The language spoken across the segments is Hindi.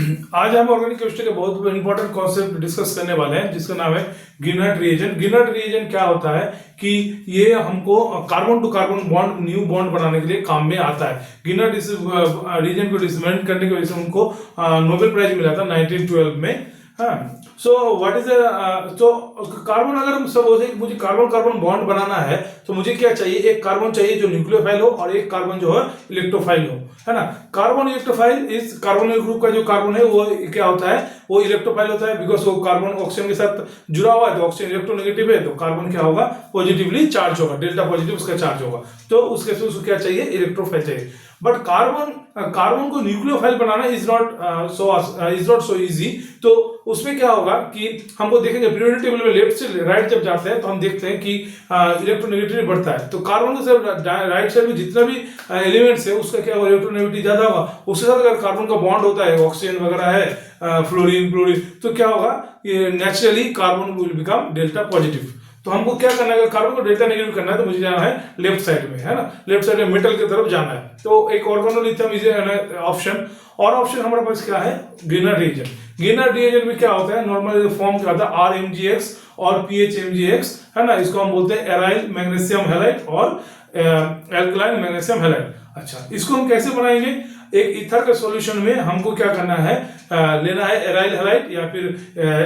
आज हम ऑर्गेनिक केमिस्ट्री के बहुत इंपॉर्टेंट कॉन्सेप्ट डिस्कस करने वाले हैं जिसका नाम है गिनर्ट रिएजेंट। गिनर्ट रिएजेंट क्या होता है कि ये हमको carbon to carbon bond new bond बनाने के लिए काम में आता है। गिनर्ट इस रिएजेंट को डिस्मेंट करने की वजह से उनको नोबेल प्राइज मिला था 1912 में। हाँ, सो व्हाट इज तो कार्बन, अगर हम सपोज मुझे कार्बन कार्बन बॉन्ड बनाना है तो मुझे क्या चाहिए, एक कार्बन चाहिए जो न्यूक्लियोफाइल हो और एक कार्बन जो है इलेक्ट्रोफाइल हो, है ना। कार्बन इलेक्ट्रोफाइल इस कार्बोनिल ग्रुप का जो कार्बन है वो क्या होता है, वो इलेक्ट्रोफाइल होता है, बिकॉज वो कार्बन ऑक्सीजन के साथ जुड़ा हुआ है तो ऑक्सीजन इलेक्ट्रोनेगेटिव है तो कार्बन क्या होगा, पॉजिटिवली चार्ज होगा, डेल्टा पॉजिटिव उसका चार्ज होगा, तो उसके से उसको क्या चाहिए, इलेक्ट्रोफाइल चाहिए। बट कार्बन को nucleophile banana is not so easy. तो उसमें क्या होगा कि हमको देखेंगे पीरियोडिक टेबल में लेफ्ट से राइट जब जाते हैं तो हम देखते हैं कि इलेक्ट्रोनेगेटिविटी बढ़ता है। तो कार्बन के साथ राइट साइड में जितना भी एलिमेंट्स है उसका क्या होगा, इलेक्ट्रोनेगेटिविटी ज्यादा होगा। उसके साथ अगर कार्बन का बॉन्ड होता है, ऑक्सीजन वगैरह है, फ्लोरीन, तो क्या होगा, ये naturally carbon will become delta positive. तो हमको क्या करना है, कार्बन को डेल्टा नेगेटिव करना है तो मुझे जाना है लेफ्ट साइड में, है ना, लेफ्ट साइड में मेटल की तरफ जाना है। तो एक ऑर्गेनोलिथियम इज ऑप्शन, और ऑप्शन हमारे पास क्या है, गिनर्ट रिएजेंट। गिनर्ट रिएजेंट में क्या होता है, नॉर्मल फॉर्म क्या होता है, RMgX और PHMgX, है ना, इसको हम बोलते हैं एराइल मैग्नीशियम हैलाइड और एल्कलाइन मैग्नीशियम हैलाइड। अच्छा, इसको हम कैसे बनाएंगे, एक ईथर के सॉल्यूशन में हमको क्या करना है, लेना है एराइल हैलाइड या फिर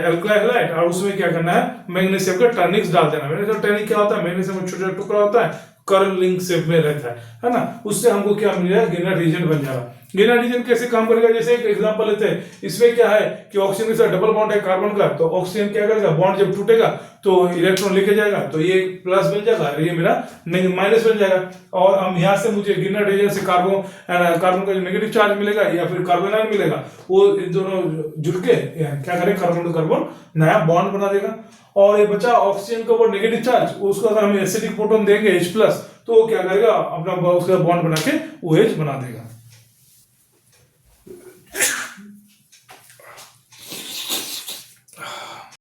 एल्कलाइन हैलाइड, और उसमें क्या करना है, मैग्नीशियम का टर्निक्स डाल देना। मैग्नीशियम टर्निक क्या होता है, मैग्नीशियम का छोटा टुकड़ा होता है, कर्लिंग शेप में रहता है ना, उससे हमको क्या मिल जाएगा, गिनर्ट रिएजेंट बन जाएगा। गिनर्ट रिएजेंट कैसे काम करेगा, जैसे एक एग्जांपल लेते हैं, इसमें क्या है कि ऑक्सीजन के साथ डबल बॉन्ड है कार्बन का, तो ऑक्सीजन क्या करेगा, बॉन्ड जब टूटेगा तो इलेक्ट्रॉन लेके जाएगा, तो ये प्लस बन जाएगा, ये मेरा माइनस बन जाएगा। और हम यहाँ से मुझे गिनर्ट रिएजेंट से कार्बन का जो नेगेटिव चार्ज मिलेगा या फिर कार्बन आयन मिलेगा, वो इन दोनों जुड़ के क्या करेगा, कार्बन टू कार्बन नया बॉन्ड बना देगा। और ये बचा ऑक्सीजन का वो नेगेटिव चार्ज, उसको अगर हम एसिडिक प्रोटॉन देंगे H+, तो वो क्या करेगा, अपना उसका बॉन्ड बना के OH बना देगा।